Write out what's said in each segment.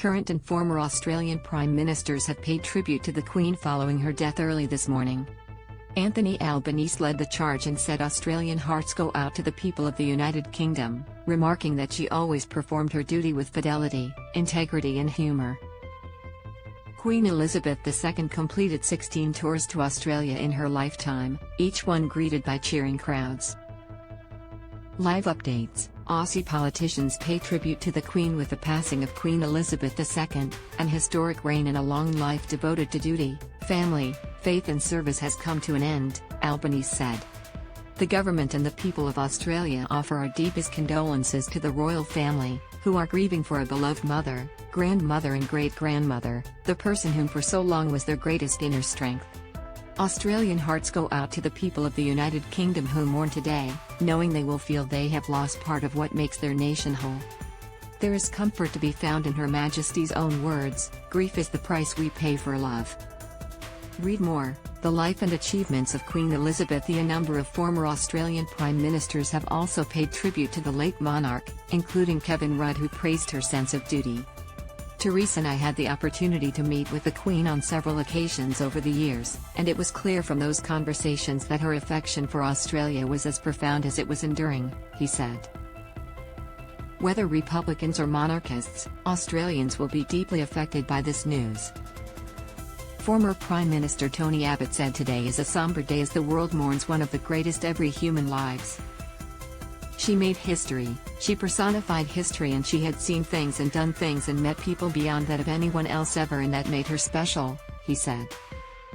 Current and former Australian Prime Ministers have paid tribute to the Queen following her death early this morning. Anthony Albanese led the charge and said Australian hearts go out to the people of the United Kingdom, remarking that she always performed her duty with fidelity, integrity and humour. Queen Elizabeth II completed 16 tours to Australia in her lifetime, each one greeted by cheering crowds. Live updates: Aussie politicians pay tribute to the Queen with the passing of Queen Elizabeth II. An historic reign and a long life devoted to duty, family, faith and service has come to an end, Albanese said. The government and the people of Australia offer our deepest condolences to the royal family, who are grieving for a beloved mother, grandmother and great-grandmother, the person whom for so long was their greatest inner strength. Australian hearts go out to the people of the United Kingdom who mourn today, knowing they will feel they have lost part of what makes their nation whole. There is comfort to be found in Her Majesty's own words, "Grief is the price we pay for love." Read more: The life and achievements of Queen Elizabeth. A number of former Australian Prime Ministers have also paid tribute to the late monarch, including Kevin Rudd, who praised her sense of duty. Teresa and I had the opportunity to meet with the Queen on several occasions over the years, and it was clear from those conversations that her affection for Australia was as profound as it was enduring, he said. Whether Republicans or monarchists, Australians will be deeply affected by this news. Former Prime Minister Tony Abbott said today is a somber day as the world mourns one of the greatest ever human lives. She made history, she personified history, and she had seen things and done things and met people beyond that of anyone else ever, and that made her special, he said.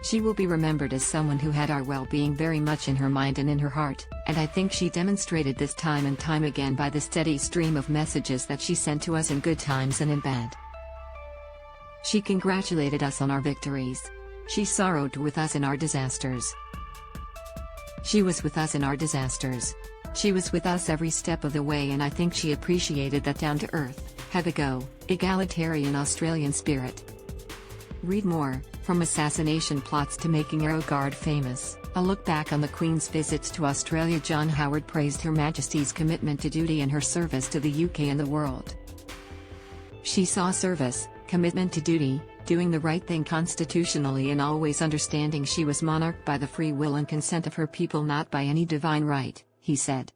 She will be remembered as someone who had our well-being very much in her mind and in her heart, and I think she demonstrated this time and time again by the steady stream of messages that she sent to us in good times and in bad. She congratulated us on our victories. She sorrowed with us in our disasters. She was with us in our disasters. She was with us every step of the way, and I think she appreciated that down-to-earth, have-a-go, egalitarian Australian spirit. Read more: From assassination plots to making Arrowguard famous, a look back on the Queen's visits to Australia. John Howard praised Her Majesty's commitment to duty and her service to the UK and the world. She saw service, commitment to duty, doing the right thing constitutionally, and always understanding she was monarch by the free will and consent of her people, not by any divine right, he said.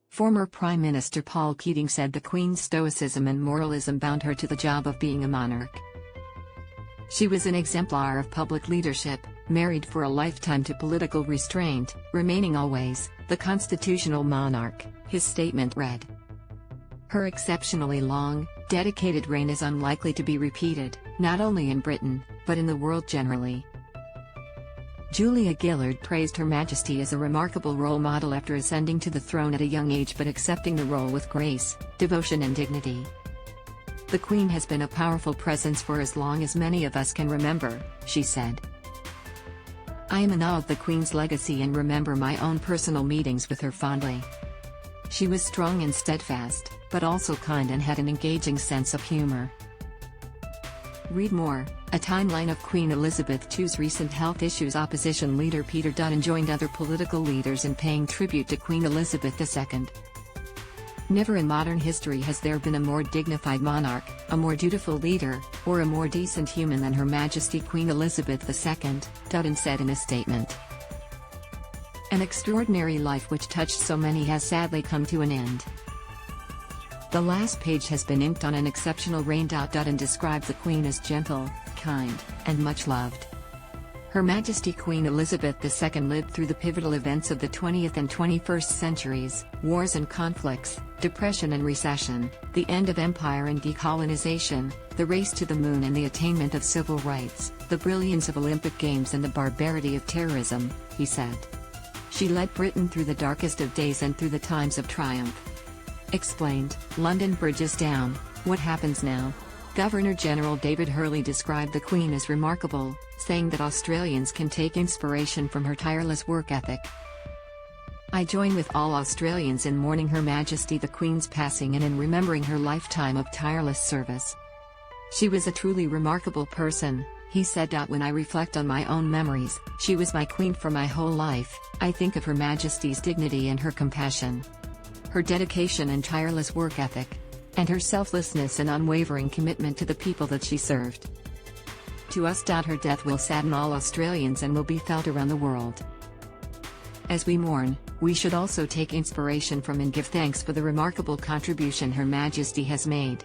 Former Prime Minister Paul Keating said the Queen's stoicism and moralism bound her to the job of being a monarch. She was an exemplar of public leadership, married for a lifetime to political restraint, remaining always the constitutional monarch, his statement read. Her exceptionally long, dedicated reign is unlikely to be repeated, not only in Britain, but in the world generally. Julia Gillard praised Her Majesty as a remarkable role model after ascending to the throne at a young age but accepting the role with grace, devotion and dignity. The Queen has been a powerful presence for as long as many of us can remember, she said. I am in awe of the Queen's legacy and remember my own personal meetings with her fondly. She was strong and steadfast, but also kind and had an engaging sense of humor. Read more: A timeline of Queen Elizabeth II's recent health issues. Opposition leader Peter Dutton joined other political leaders in paying tribute to Queen Elizabeth II. Never in modern history has there been a more dignified monarch, a more dutiful leader, or a more decent human than Her Majesty Queen Elizabeth II, Dutton said in a statement. An extraordinary life which touched so many has sadly come to an end. The last page has been inked on an exceptional reign. Dutton described the Queen as gentle, kind, and much loved. Her Majesty Queen Elizabeth II lived through the pivotal events of the 20th and 21st centuries, wars and conflicts, depression and recession, the end of empire and decolonization, the race to the moon and the attainment of civil rights, the brilliance of Olympic Games and the barbarity of terrorism, he said. She led Britain through the darkest of days and through the times of triumph. Explained: London Bridge is down, what happens now? Governor-General David Hurley described the Queen as remarkable, saying that Australians can take inspiration from her tireless work ethic. I join with all Australians in mourning Her Majesty the Queen's passing and in remembering her lifetime of tireless service. She was a truly remarkable person, he said. When I reflect on my own memories, she was my Queen for my whole life. I think of Her Majesty's dignity and her compassion, her dedication and tireless work ethic. and her selflessness and unwavering commitment to the people that she served. To us, her death will sadden all Australians and will be felt around the world. As we mourn, we should also take inspiration from and give thanks for the remarkable contribution Her Majesty has made.